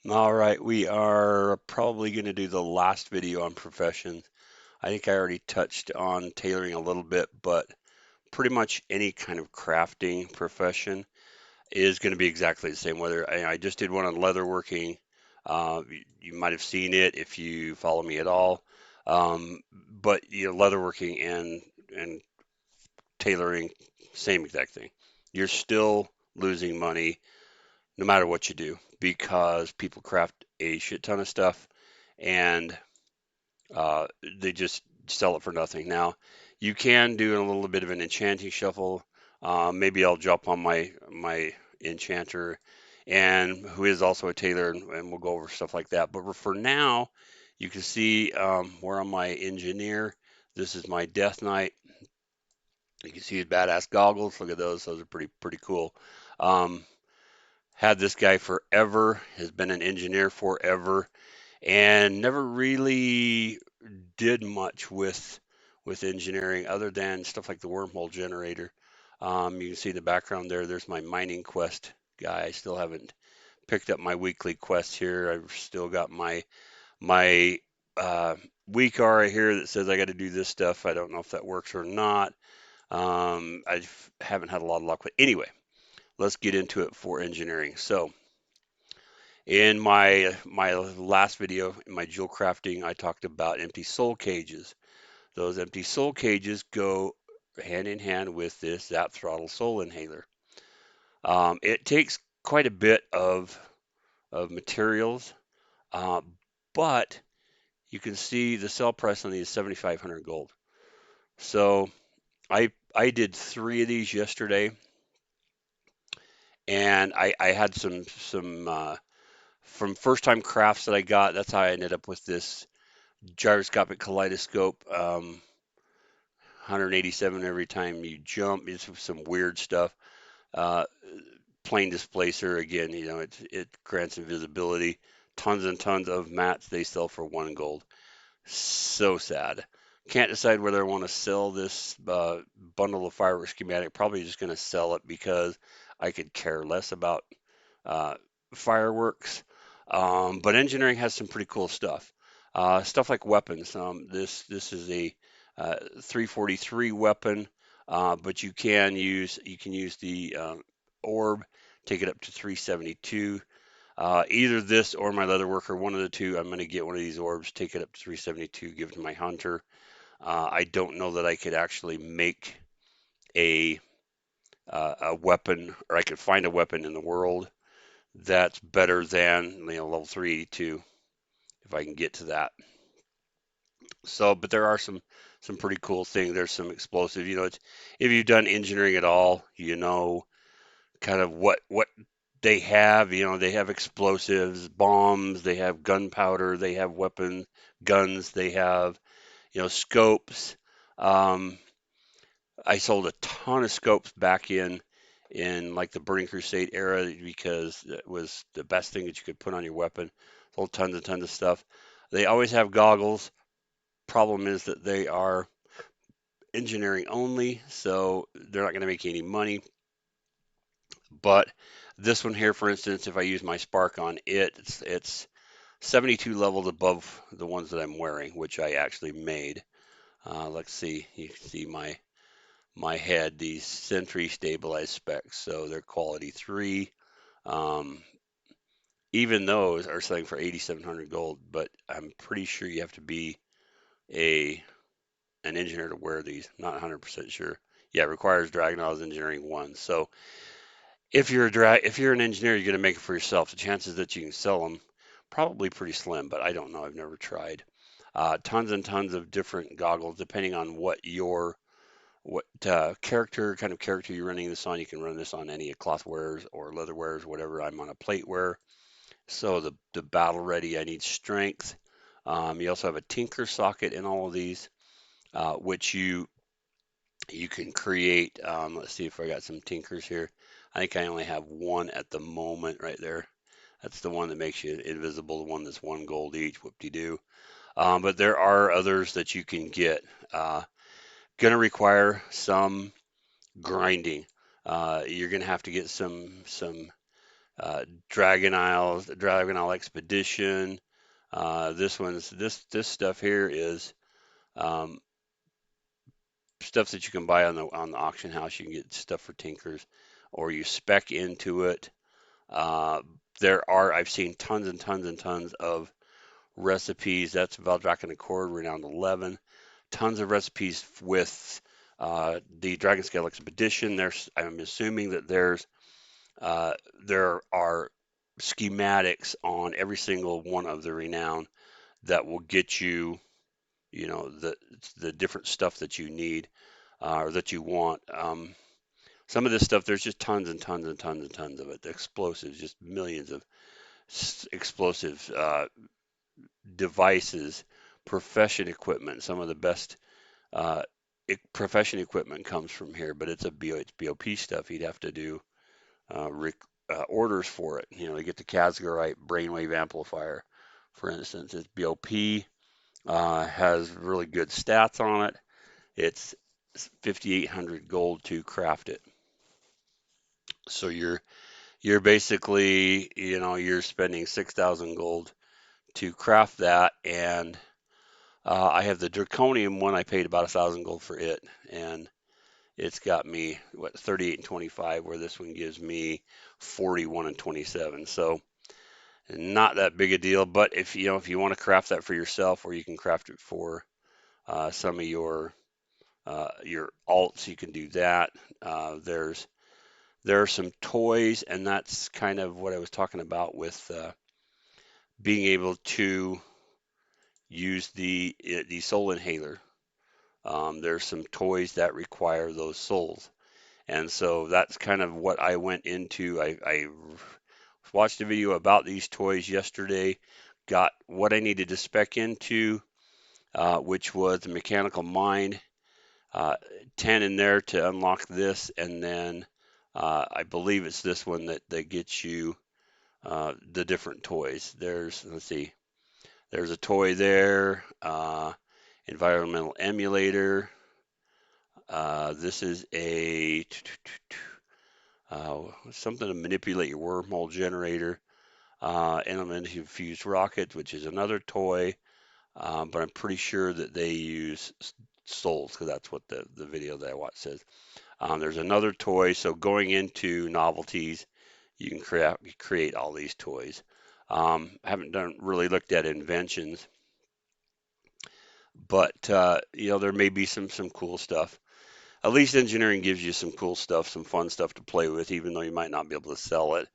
All right, we are probably going to do the last video on professions. I think I already touched on tailoring a little bit, but pretty much any kind of crafting profession is going to be exactly the same. Whether I just did one on leatherworking, you might have seen it if you follow me at all. But leatherworking and tailoring, same exact thing. You're still losing money no matter what you do because people craft a shit ton of stuff and uh, they just sell it for nothing. Now, you can do a little bit of an enchanting shuffle. Maybe I'll jump on my enchanter, and who is also a tailor, and we'll go over stuff like that. But for now, you can see we're on my engineer. This is my Death Knight. You can see his badass goggles. Look at those; those are pretty cool. Um, had this guy forever. Has been an engineer forever, and never really did much with engineering other than stuff like the wormhole generator. You can see in the background there. There's my mining quest guy. I still haven't picked up my weekly quest here. I've still got my uh, week aura here that says I got to do this stuff. I don't know if that works or not. I haven't had a lot of luck with. Anyway, let's get into it for engineering. So in my last video, in my jewel crafting, I talked about empty soul cages. Those empty soul cages go hand in hand with this Zap Throttle Soul Inhaler. It takes quite a bit of materials, uh, but you can see the sell price on these is 7,500 gold. So I did three of these yesterday, and I had some from first time crafts that I got. That's how I ended up with this gyroscopic kaleidoscope. 187 every time you jump. It's some weird stuff. Uh, Plane displacer again. It grants invisibility. Tons and tons of mats they sell for 1 gold. So sad. Can't decide whether I want to sell this bundle of fireworks schematic. Probably just going to sell it because I could care less about uh, fireworks. But engineering has some pretty cool stuff. Stuff like weapons. This is a 343 weapon, but you can use the orb, take it up to 372. Either this or my leather worker, one of the two. I'm going to get one of these orbs, take it up to 372, give it to my hunter. I don't know that I could actually make a a weapon, or I could find a weapon in the world that's better than level 382 if I can get to that. So, but there are some pretty cool things. There's some explosive. If you've done engineering at all, kind of what they have. They have explosives, bombs, they have gunpowder, they have guns, they have scopes. Um, I sold a ton of scopes back in like the Burning Crusade era because it was the best thing that you could put on your weapon. Sold tons and tons of stuff. They always have goggles. Problem is that they are engineering only, so they're not going to make any money. But this one here, for instance, if I use my spark on it, it's 72 levels above the ones that I'm wearing, which I actually made. Let's see, you can see my head, these Sentry stabilized specs, so they're quality 3. Um, Even those are selling for 8,700 gold, but I'm pretty sure you have to be a an engineer to wear these. Not 100% sure. Yeah, it requires Dragon's Engineering 1. So if you're an engineer, you're going to make it for yourself. The chances that you can sell them probably pretty slim, but I don't know. I've never tried. Tons and tons of different goggles, depending on what kind of character you're running this on. You can run this on any cloth wearers or leather wearers, whatever. I'm on a plate wear, so the battle ready. I need strength. You also have a tinker socket in all of these, which you can create. Let's see if I got some tinkers here. I think I only have one at the moment right there. That's the one that makes you invisible, the one that's 1 gold each, whoop-de-doo. But there are others that you can get. Going to require some grinding. You're going to have to get some Dragon Isle Expedition. This stuff here is um, stuff that you can buy on the auction house. You can get stuff for tinkers, or you spec into it. Uh, I've seen tons and tons and tons of recipes. That's Valdrakken Accord Renowned 11. Tons of recipes with the Dragon Scale Expedition. I'm assuming that uh, there are schematics on every single one of the Renown that will get you, the different stuff that you need or that you want. Some of this stuff, there's just tons and tons and tons and tons of it. The explosives, just millions of explosive devices, profession equipment. Some of the best uh, profession equipment comes from here, but it's BOP stuff. You'd have to do orders for it. To get the Casgarite brainwave amplifier, for instance, it's BOP. Has really good stats on it. It's 5,800 gold to craft it. So you're basically, you're spending 6,000 gold to craft that, and I have the Draconium one. I paid about 1,000 gold for it, and it's got me 38 and 25, where this one gives me 41 and 27. So not that big a deal, but if you want to craft that for yourself, or you can craft it for some of your alts, you can do that. There are some toys, and that's kind of what I was talking about with being able to use the soul inhaler. There's some toys that require those souls, and so that's kind of what I went into. I watched a video about these toys yesterday, got what I needed to spec into, which was the mechanical mind, uh, 10 in there to unlock this, and then I believe it's this one that gets you the different toys. Let's see, there's a toy there, environmental emulator. This is something to manipulate your wormhole generator. Elementary fused rockets, which is another toy, but I'm pretty sure that they use souls, because that's what the video that I watched says. There's another toy, so going into novelties, you can create all these toys. I haven't really looked at inventions, but there may be some cool stuff. At least engineering gives you some cool stuff, some fun stuff to play with, even though you might not be able to sell it.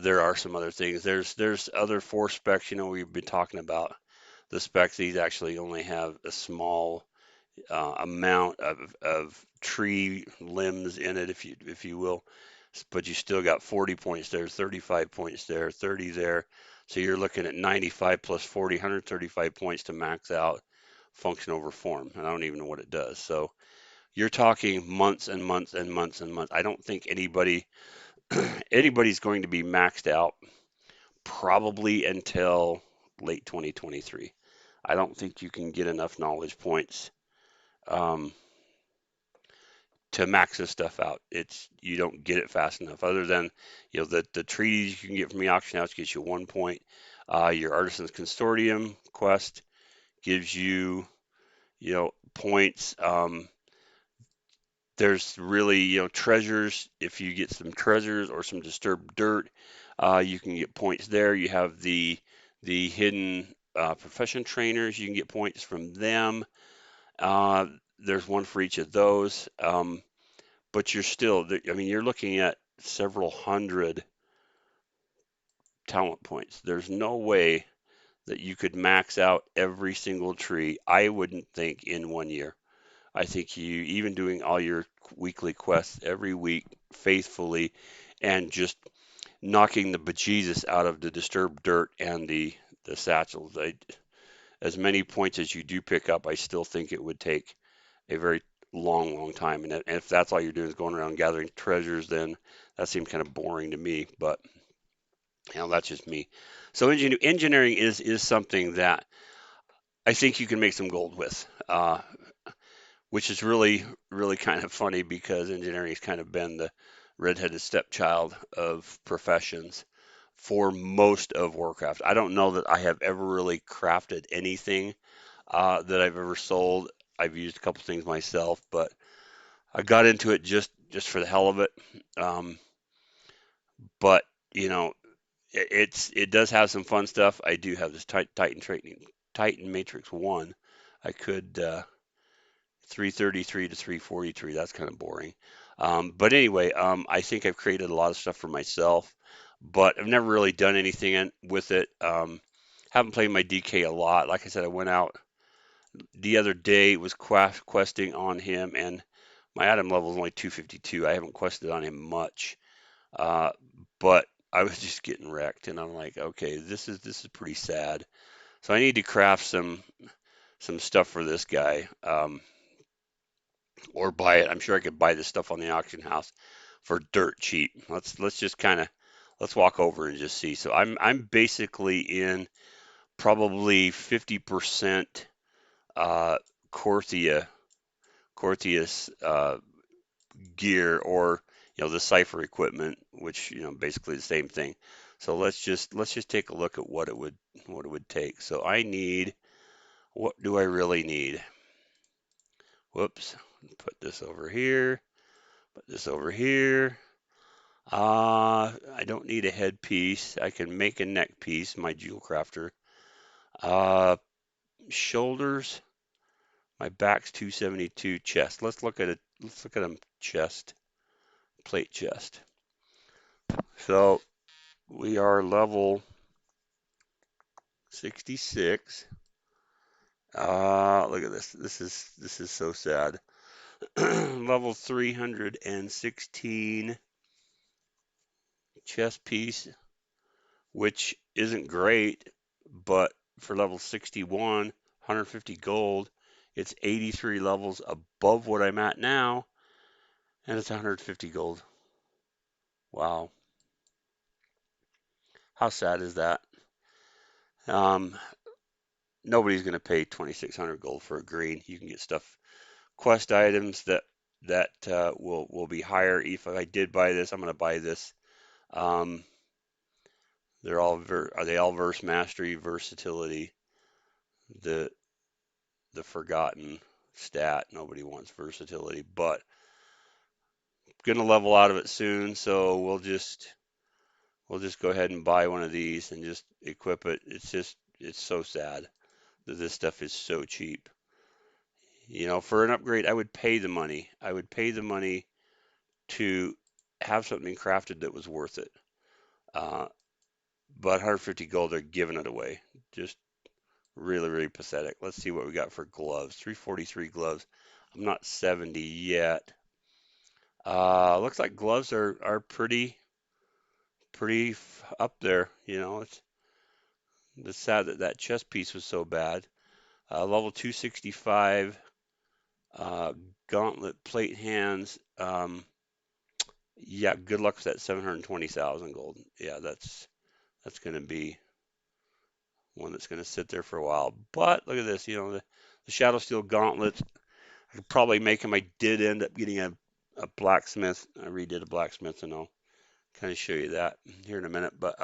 There are some other things. There's other force specs. We've been talking about the specs. These actually only have a small amount of tree limbs in it, if you will, but you still got 40 points there, 35 points there, 30 there. So you're looking at 95 plus 40, 135 points to max out function over form, and I don't even know what it does. So you're talking months and months and months and months. I don't think anybody's going to be maxed out probably until late 2023. I don't think you can get enough knowledge points um, to max this stuff out. You don't get it fast enough. Other than the treaties you can get from the auction house gets you 1 point. Your Artisans Consortium quest gives you points. There's really treasures. If you get some treasures or some disturbed dirt, you can get points there. You have the hidden profession trainers. You can get points from them. Uh, there's one for each of those. But you're looking at several hundred talent points. There's no way that you could max out every single tree, I wouldn't think, in 1 year. I think you, even doing all your weekly quests every week faithfully and just knocking the bejesus out of the disturbed dirt and the satchels. As many points as you do pick up, I still think it would take a very long, long time. And if that's all you're doing is going around gathering treasures, then that seems kind of boring to me. But that's just me. So engineering is something that I think you can make some gold with, which is really, really kind of funny, because engineering has kind of been redheaded stepchild of professions for most of Warcraft. I don't know that I have ever really crafted anything that I've ever sold. I've used a couple things myself, but I got into it just for the hell of it. Um, but you know, it does have some fun stuff. I do have this Titan training, Titan Matrix One. I could 333 to 343. That's kind of boring. But anyway, I think I've created a lot of stuff for myself, but I've never really done anything with it. Haven't played my DK a lot. Like I said, I went out the other day, was questing on him, and my item level is only 252. I haven't quested on him much, uh, but I was just getting wrecked, and I'm like, okay, this is pretty sad. So I need to craft some stuff for this guy, or buy it. I'm sure I could buy this stuff on the auction house for dirt cheap. Let's just kind of let's walk over and just see. So I'm basically in probably 50% uh, Corthia Cortius gear, or the Cipher equipment, which basically the same thing. So let's just take a look at what it would take. So I need, what do I really need? Whoops, put this over here, put this over here. I don't need a headpiece. I can make a neck piece, my jewel crafter. Uh, Shoulders, my back's 272. Chest. Let's look at it. Let's look at them. Chest, plate chest. So we are level 66. Look at this. This is so sad. Level 316 chest piece, which isn't great, but for level 61, 150 gold, it's 83 levels above what I'm at now, and it's 150 gold. Wow, how sad is that? Um, Nobody's going to pay 2,600 gold for a green. You can get stuff, quest items that will be higher. If I did buy this, I'm going to buy this. Um, are they all verse mastery, versatility, the the forgotten stat. Nobody wants versatility, but going to level out of it soon, so we'll just go ahead and buy one of these and just equip it. It's so sad that this stuff is so cheap. For an upgrade, I would pay the money. I would pay the money to have something crafted that was worth it. Uh, but 150 gold, they're giving it away. Just really, really pathetic. Let's see what we got for gloves. 343 gloves. I'm not 70 yet. Looks like gloves are pretty up there. It's sad that that chest piece was so bad. Level 265 uh, gauntlet plate hands. Yeah, good luck with that 720,000 gold. Yeah, that's going to be one that's going to sit there for a while. But look at this, the Shadow Steel gauntlets. I could probably make them. I did end up getting a blacksmith. I redid a blacksmith, and I'll kind of show you that here in a minute. But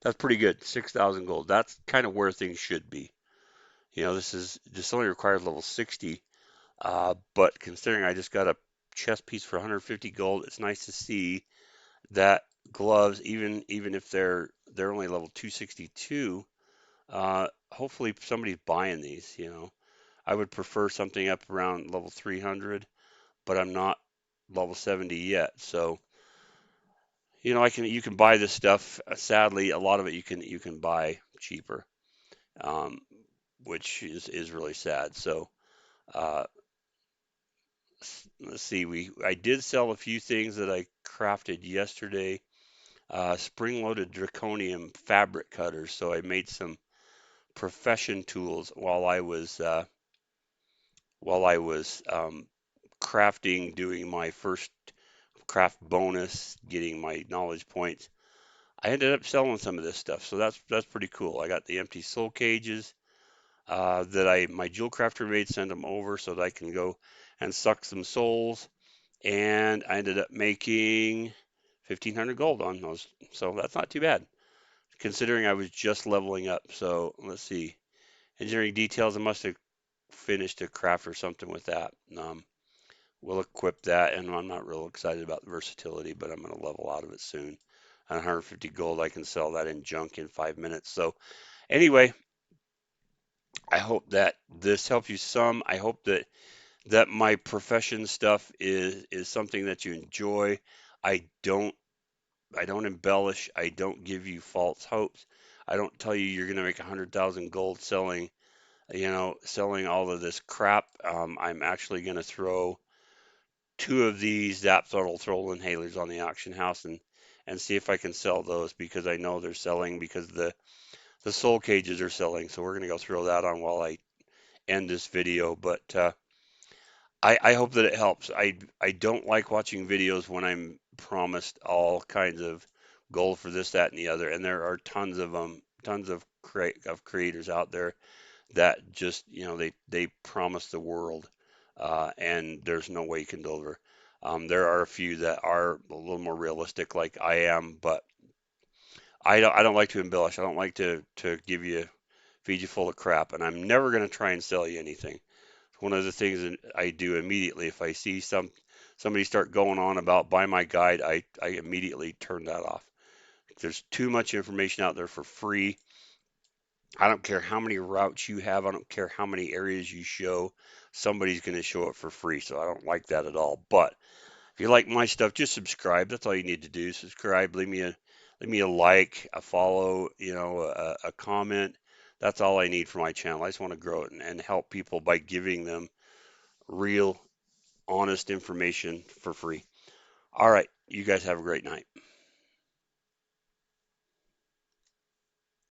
that's pretty good. 6,000 gold. That's kind of where things should be. This only requires level 60. But considering I just got a chest piece for 150 gold, it's nice to see that gloves, even if they're only level 262, hopefully somebody's buying these. I would prefer something up around level 300, but I'm not level 70 yet. So, you can buy this stuff. Sadly, a lot of it you can buy cheaper, um, which is really sad. So, uh, let's see. I did sell a few things that I crafted yesterday. Spring-loaded draconium fabric cutters. So I made some profession tools while I was crafting, doing my first craft bonus, getting my knowledge points. I ended up selling some of this stuff, so that's pretty cool. I got the empty soul cages that my jewel crafter made, send them over so that I can go and suck some souls. and I ended up making 1,500 gold on those. So that's not too bad considering I was just leveling up. So let's see. Engineering details, I must have finished a craft or something with that. We'll equip that, and I'm not real excited about the versatility, but I'm going to level out of it soon. At 150 gold, I can sell that in junk in 5 minutes. So anyway, I hope that this helps you some. I hope that my profession stuff is something that you enjoy. I don't I don't embellish. I don't give you false hopes. I don't tell you you're going to make 100,000 gold selling all of this crap. I'm actually going to throw two of these Zap Throttle Troll inhalers on the auction house and see if I can sell those because I know they're selling because the soul cages are selling. So we're going to go throw that on while I end this video. But I hope that it helps. I don't like watching videos when I'm promised all kinds of gold for this, that, and the other. And there are tons of them, tons of creators out there that just they promise the world, and there's no way you can deliver. There are a few that are a little more realistic, like I am, but I don't like to embellish. I don't like to feed you full of crap, and I'm never going to try and sell you anything. One of the things that I do immediately if I see somebody start going on about buy my guide, I immediately turn that off. There's too much information out there for free. I don't care how many routes you have. I don't care how many areas you show. Somebody's going to show it for free. So I don't like that at all. But if you like my stuff, just subscribe. That's all you need to do. Subscribe. Leave me a like, a follow, a comment. That's all I need for my channel. I just want to grow it and help people by giving them real, honest information for free. All right. You guys have a great night.